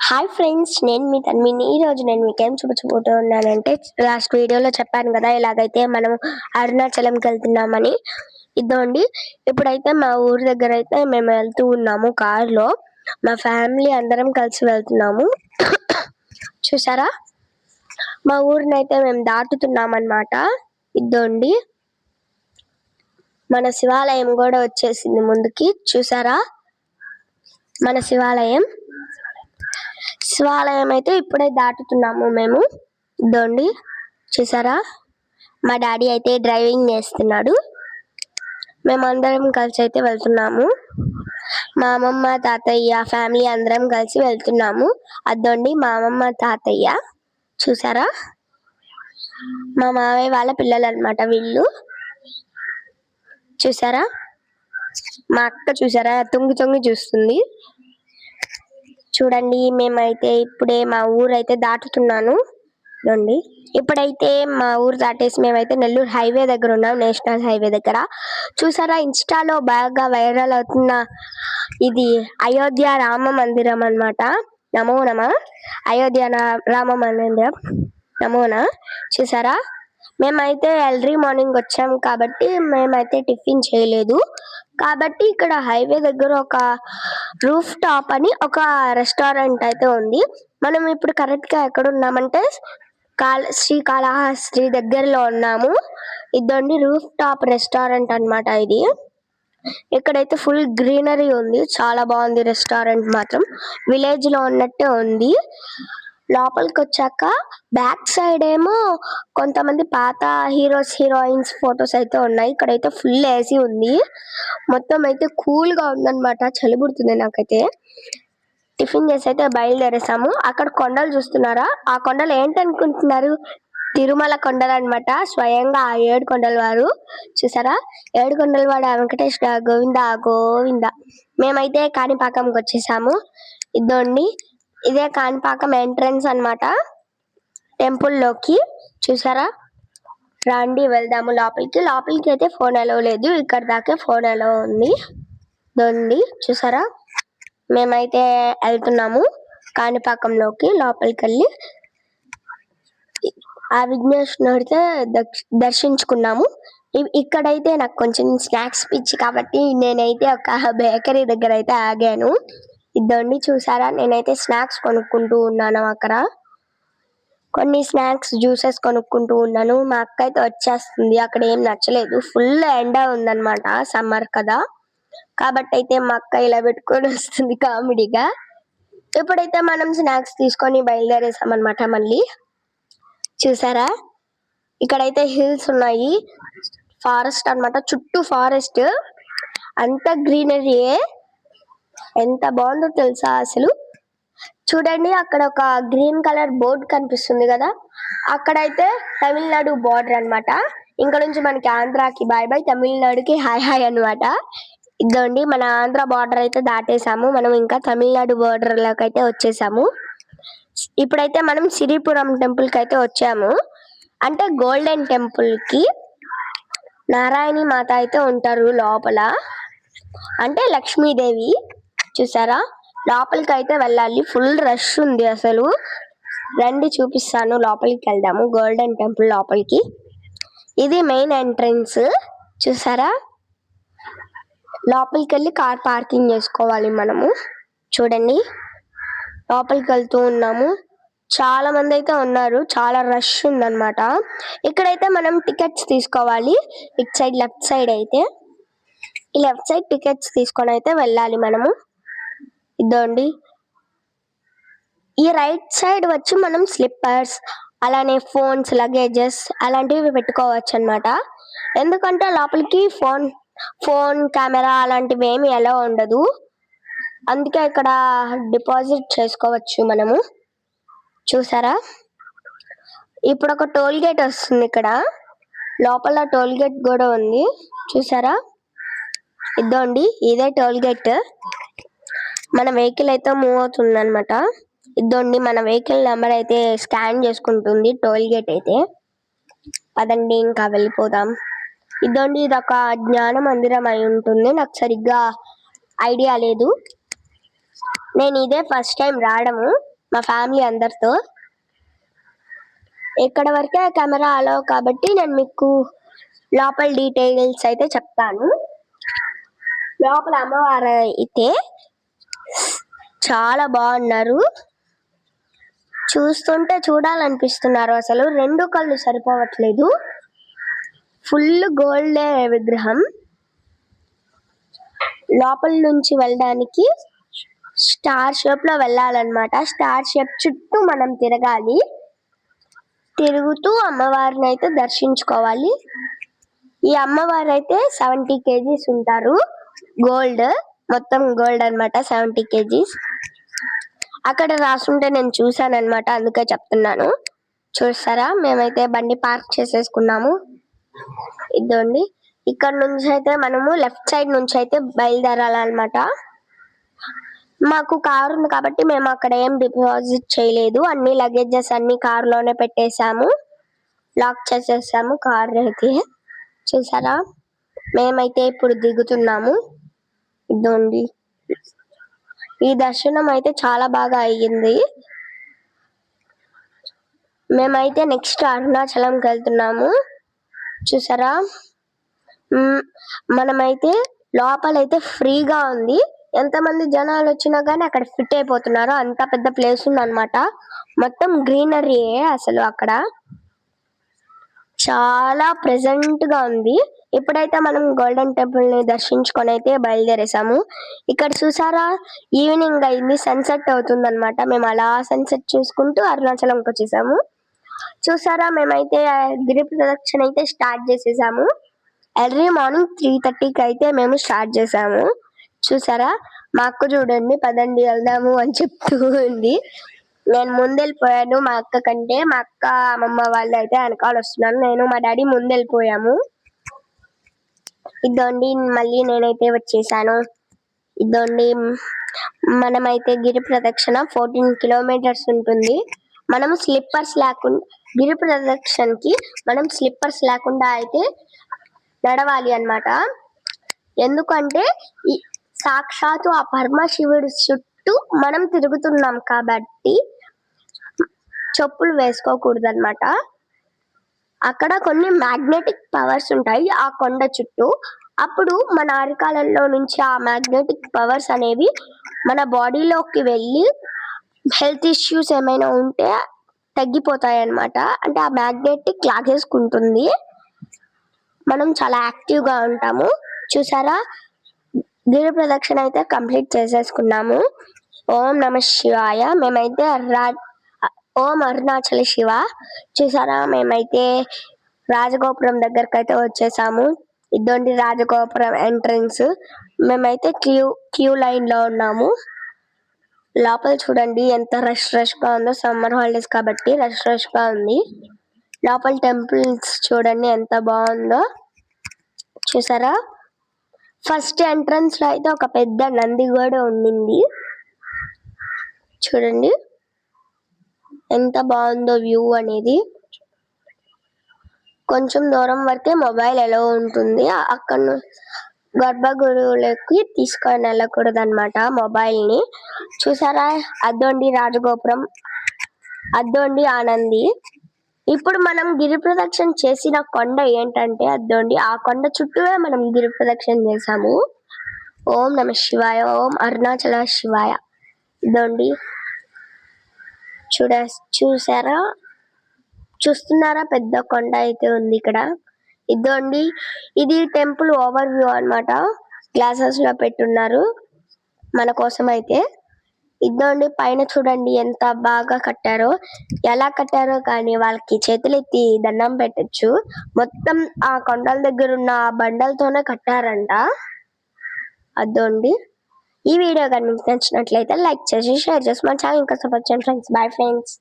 Hi friends, నేను మీ తన్మిని. ఈరోజు నేను మీకేం చూపించబోతున్నానంటే, లాస్ట్ వీడియోలో చెప్పాను కదా ఇలాగైతే మనం అరుణాచలంకి వెళ్తున్నామని. ఇదండి, ఇప్పుడైతే మా ఊరి దగ్గర అయితే మేము వెళ్తూ ఉన్నాము కార్లో. మా ఫ్యామిలీ అందరం కలిసి వెళ్తున్నాము. చూసారా, మా ఊరిని అయితే మేము దాటుతున్నాం అన్నమాట. ఇదండి, మన శివాలయం కూడా వచ్చేసింది ముందుకి. చూసారా, మన శివాలయం అయితే ఇప్పుడే దాటుతున్నాము మేము. ఇదండి, చూసారా, మా డాడీ అయితే డ్రైవింగ్ చేస్తున్నాడు. మేమందరం కలిసి అయితే వెళ్తున్నాము. మా అమ్మమ్మ తాతయ్య ఫ్యామిలీ అందరం కలిసి వెళ్తున్నాము. అదండి మా అమ్మమ్మ తాతయ్య. చూసారా, మా మావయ్య వాళ్ళ పిల్లలు అన్నమాట వీళ్ళు. చూసారా, మా అక్క చూసారా తొంగి తొంగి చూస్తుంది. చూడండి, మేమైతే ఇప్పుడే మా ఊరు అయితే దాటుతున్నాను. రండి, ఇప్పుడైతే మా ఊరు దాటేసి మేమైతే నెల్లూరు హైవే దగ్గర ఉన్నాం, నేషనల్ హైవే దగ్గర. చూసారా, ఇన్స్టాలో బాగా వైరల్ అవుతున్న ఇది అయోధ్య రామ మందిరం అన్నమాట. నమో నమ. అయోధ్య రామ మందిరం నమోనా. చూసారా, మేమైతే ఎర్లీ మార్నింగ్ వచ్చాం కాబట్టి మేమైతే టిఫిన్ చేయలేదు. కాబట్టి ఇక్కడ హైవే దగ్గర ఒక రూఫ్ టాప్ అని ఒక రెస్టారెంట్ అయితే ఉంది. మనం ఇప్పుడు కరెక్ట్ గా ఎక్కడ ఉన్నామంటే శ్రీకాళహస్తి దగ్గరలో ఉన్నాము. ఇదండి రూఫ్ టాప్ రెస్టారెంట్ అన్నమాట ఇది. ఇక్కడైతే ఫుల్ గ్రీనరీ ఉంది, చాలా బాగుంది రెస్టారెంట్ మాత్రం. విలేజ్ లో ఉన్నట్టే ఉంది. లోపలికి వచ్చాక బ్యాక్ సైడ్ ఏమో కొంతమంది పాత హీరోస్ హీరోయిన్స్ ఫొటోస్ అయితే ఉన్నాయి. ఇక్కడైతే ఫుల్ ఏసీ ఉంది, మొత్తం అయితే కూల్ గా ఉందన్నమాట. చలి పుడుతుంది నాకైతే. టిఫిన్ చేసి అయితే బయలుదేరేసాము. అక్కడ కొండలు చూస్తున్నారా, ఆ కొండలు ఏంటనుకుంటున్నారు? తిరుమల కొండలు అన్నమాట. స్వయంగా ఆ 7 కొండల వారు. చూసారా, 7 కొండల వాడు వెంకటేశ్వర గోవింద గోవింద. మేమైతే కాణిపాకంకి వచ్చేసాము. ఇదండి, ఇదే కాణిపాకం ఎంట్రన్స్ అన్నమాట టెంపుల్ లోకి. చూసారా, రండి వెళ్దాము లోపలికి. లోపలికి అయితే ఫోన్ అలో లేదు, ఇక్కడ దాకా ఫోన్ అలో ఉంది. ఇదండి, చూసారా, మేమైతే వెళ్తున్నాము కాణిపాకంలోకి. లోపలికి వెళ్ళి ఆ విఘ్నేశ్వరుడితో దర్శించుకున్నాము. ఇక్కడైతే నాకు కొంచెం స్నాక్స్ పిచ్చి కాబట్టి నేనైతే ఒక బేకరీ దగ్గర అయితే ఆగాను. ఇదండి, చూసారా, నేనైతే స్నాక్స్ కొనుక్కుంటూ ఉన్నాను. అక్కడ కొన్ని స్నాక్స్ జ్యూసెస్ కొనుక్కుంటూ ఉన్నాను. మా అక్క అయితే వచ్చేస్తుంది. అక్కడ ఏం నచ్చలేదు, ఫుల్ ఎండ ఉందన్నమాట, సమ్మర్ కదా. కాబట్టి అయితే మా అక్క ఇలా పెట్టుకొని వస్తుంది కామెడీగా. ఇప్పుడైతే మనం స్నాక్స్ తీసుకొని బయలుదేరేసాం అన్నమాట మళ్ళీ. చూసారా, ఇక్కడైతే హిల్స్ ఉన్నాయి, ఫారెస్ట్ అన్నమాట, చుట్టూ ఫారెస్ట్, అంత గ్రీనరీ. ఎంత బాగుందో తెలుసా అసలు. చూడండి, అక్కడ ఒక గ్రీన్ కలర్ బోర్డ్ కనిపిస్తుంది కదా, అక్కడైతే తమిళనాడు బార్డర్ అన్నమాట. ఇంకా నుంచి మనకి ఆంధ్రాకి బాయ్ బాయ్, తమిళనాడుకి హాయ్ హాయ్ అన్నమాట. ఇదండి, మన ఆంధ్ర బార్డర్ అయితే దాటేసాము మనం. ఇంకా తమిళనాడు బార్డర్ లోకి అయితే వచ్చేసాము. ఇప్పుడైతే మనం సిరిపురం టెంపుల్ కి అయితే వచ్చాము. అంటే గోల్డెన్ టెంపుల్ కి నారాయణి మాత అయితే ఉంటారు లోపల, అంటే లక్ష్మీదేవి. చూసారా, లోపలికి అయితే వెళ్ళాలి, ఫుల్ రష్ ఉంది అసలు. రండి చూపిస్తాను, లోపలికి వెళ్దాము గోల్డెన్ టెంపుల్ లోపలికి. ఇది మెయిన్ ఎంట్రన్స్. చూసారా, లోపలికి వెళ్ళి కార్ పార్కింగ్ చేసుకోవాలి మనము. చూడండి, లోపలికి వెళ్తూ ఉన్నాము. చాలా మంది అయితే ఉన్నారు, చాలా రష్ ఉందన్నమాట. ఇక్కడైతే మనం టికెట్స్ తీసుకోవాలి. ఇటు సైడ్ లెఫ్ట్ సైడ్ అయితే, ఈ లెఫ్ట్ సైడ్ టికెట్స్ తీసుకొని అయితే వెళ్ళాలి మనము. ఇదండి, ఈ రైట్ సైడ్ వచ్చి మనం స్లిప్పర్స్, అలానే ఫోన్స్, లగేజెస్ అలాంటివి పెట్టుకోవచ్చు అన్నమాట. ఎందుకంటే లోపలికి ఫోన్ కెమెరా అలాంటివి ఏమి ఎలా ఉండదు, అందుకే ఇక్కడ డిపాజిట్ చేసుకోవచ్చు మనము. చూసారా, ఇప్పుడు ఒక టోల్ గేట్ వస్తుంది ఇక్కడ, లోపల టోల్ గేట్ కూడా ఉంది. చూసారా, ఇదండి, ఇదే టోల్ గేట్. మన వెహికల్ అయితే మూవ్ అవుతుంది అన్నమాట. ఇదండి, మన వెహికల్ నెంబర్ అయితే స్కాన్ చేసుకుంటుంది టోల్ గేట్ అయితే. పదండి ఇంకా వెళ్ళిపోదాం. ఇదండి, ఇదొక జ్ఞాన మందిరం అయి ఉంటుంది, నాకు సరిగ్గా ఐడియా లేదు. నేను ఇదే ఫస్ట్ టైం రావడము. మా ఫ్యామిలీ అందరితో. ఇక్కడ వరకే కెమెరా అలో కాబట్టి నేను మీకు లోపల డీటెయిల్స్ అయితే చెప్తాను. లోపల అమ్మవారు అయితే చాలా బాగున్నారు, చూస్తుంటే చూడాలనిపిస్తున్నారు. అసలు 2 కళ్ళు సరిపోవట్లేదు. ఫుల్ గోల్డ్ విగ్రహం. లోపల నుంచి వెళ్ళడానికి స్టార్ షేప్ లో వెళ్ళాలన్నమాట. స్టార్ షేప్ చుట్టూ మనం తిరగాలి. తిరుగుతూ అమ్మవారిని అయితే దర్శించుకోవాలి. ఈ అమ్మవారు అయితే 70 kgs ఉంటారు. గోల్డ్, మొత్తం గోల్డ్ అన్నమాట. 70 kgs అక్కడ రాసుంటే నేను చూసాను అన్నమాట, అందుకే చెప్తున్నాను. చూస్తారా, మేమైతే బండి పార్క్ చేసేసుకున్నాము. ఇదండి, ఇక్కడ నుంచి అయితే మనము లెఫ్ట్ సైడ్ నుంచి అయితే బయలుదేరాలన్నమాట. మాకు కార్ ఉంది కాబట్టి మేము అక్కడ ఏం డిపాజిట్ చేయలేదు. అన్ని లగేజెస్ అన్ని కార్ లోనే పెట్టేశాము, లాక్ చేసేసాము కార్ అయితే. చూసారా, మేమైతే ఇప్పుడు దిగుతున్నాము. ఇదండి, ఈ దర్శనం అయితే చాలా బాగా అయ్యింది. మేమైతే నెక్స్ట్ అరుణాచలంకి వెళ్తున్నాము. చూసారా, మనమైతే లోపలైతే ఫ్రీగా ఉంది. ఎంతమంది జనాలు వచ్చినా కానీ అక్కడ ఫిట్ అయిపోతున్నారు. అంత పెద్ద ప్లేస్ ఉంది అన్నమాట. మొత్తం గ్రీనరీ అసలు అక్కడ చాలా ప్రెజెంట్ గా ఉంది. ఇప్పుడైతే మనం గోల్డెన్ టెంపుల్ ని దర్శించుకొని అయితే బయలుదేరేసాము. ఇక్కడ చూసారా, ఈవినింగ్ అయింది, సన్సెట్ అవుతుంది అన్నమాట. మేము అలా సన్సెట్ చూసుకుంటూ అరుణాచలంకి వచ్చేసాము. చూసారా, మేమైతే గిరి ప్రదక్షిణ అయితే స్టార్ట్ చేసేసాము. ఎర్లీ మార్నింగ్ 3:30కి అయితే మేము స్టార్ట్ చేసాము. చూసారా, మా అక్క చూడండి, పదండి వెళ్దాము అని చెప్తూ ఉంది. నేను ముందెళ్ళిపోయాను మా అక్క కంటే. మా అక్క అమ్మమ్మ వాళ్ళు అయితే వెనకాల వస్తున్నాను. నేను మా డాడీ ముందెళ్ళిపోయాము. ఇదండి, మళ్ళీ నేనైతే వచ్చేసాను. ఇదండి, మనమైతే గిరి ప్రదక్షిణ 14 kilometers ఉంటుంది. మనం స్లిప్పర్స్ లేకుండా గిరి ప్రదక్షిణకి మనం స్లిప్పర్స్ లేకుండా అయితే నడవాలి అన్నమాట. ఎందుకంటే ఈ సాక్షాత్తు ఆ పరమశివుడి చుట్టూ మనం తిరుగుతున్నాం కాబట్టి చెప్పులు వేసుకోకూడదు అన్నమాట. అక్కడ కొన్ని మ్యాగ్నెటిక్ పవర్స్ ఉంటాయి ఆ కొండ చుట్టూ. అప్పుడు మన అరికాలలో నుంచి ఆ మ్యాగ్నెటిక్ పవర్స్ అనేవి మన బాడీలోకి వెళ్ళి హెల్త్ ఇష్యూస్ ఏమైనా ఉంటే తగ్గిపోతాయి అన్నమాట. అంటే ఆ మ్యాగ్నెటిక్ లాగేసుకుంటుంది, మనం చాలా యాక్టివ్ గా ఉంటాము. చూసారా, గిరి ప్రదక్షిణ అయితే కంప్లీట్ చేసేసుకున్నాము. ఓం నమ శివాయ. మేమైతే ఓం అరుణాచల శివ. చూసారా, మేమైతే రాజగోపురం దగ్గరకు అయితే వచ్చేసాము. ఇదండి రాజగోపురం ఎంట్రన్స్. మేమైతే క్యూ లైన్ లో ఉన్నాము. లోపల చూడండి ఎంత రష్ గా ఉందో. సమ్మర్ హాలిడేస్ కాబట్టి రష్ గా ఉంది. లోపల టెంపుల్స్ చూడండి ఎంత బాగుందో. చూసారా, ఫస్ట్ ఎంట్రన్స్ లో అయితే ఒక పెద్ద నంది కూడా ఉండింది. చూడండి ఎంత బాగుందో వ్యూ అనేది. కొంచెం దూరం వరకే మొబైల్ ఎలా ఉంటుంది. అక్కడ గర్భగుడిలోకి తీసుకొని వెళ్ళకూడదు అన్నమాట మొబైల్ ని. చూసారా, అద్దోండి రాజగోపురం, అద్దోండి ఆనంది. ఇప్పుడు మనం గిరి ప్రదక్షిణ చేసిన కొండ ఏంటంటే అద్దోండి. ఆ కొండ చుట్టూనే మనం గిరి ప్రదక్షిణ చేసాము. ఓం నమ శివాయ. ఓం అరుణాచల శివాయ. ఇదండి, చూసారా, చూస్తున్నారా, పెద్ద కొండ అయితే ఉంది ఇక్కడ. ఇదండి, ఇది టెంపుల్ ఓవర్ వ్యూ అన్నమాట. గ్లాసెస్ లో పెట్టున్నారు మన కోసం అయితే. ఇదండి, పైన చూడండి ఎంత బాగా కట్టారో. ఎలా కట్టారో కానీ వాళ్ళకి చేతులు ఎత్తి దండం పెట్టచ్చు. మొత్తం ఆ కొండల దగ్గర ఉన్న బండలతోనే కట్టారంట. అదండి, ఈ వీడియో కానీ మీకు నచ్చినట్లయితే లైక్ చేసి షేర్ చేసి మన ఛానల్ ఇంకా సపోర్ట్ చేయండి ఫ్రెండ్స్. Bye friends.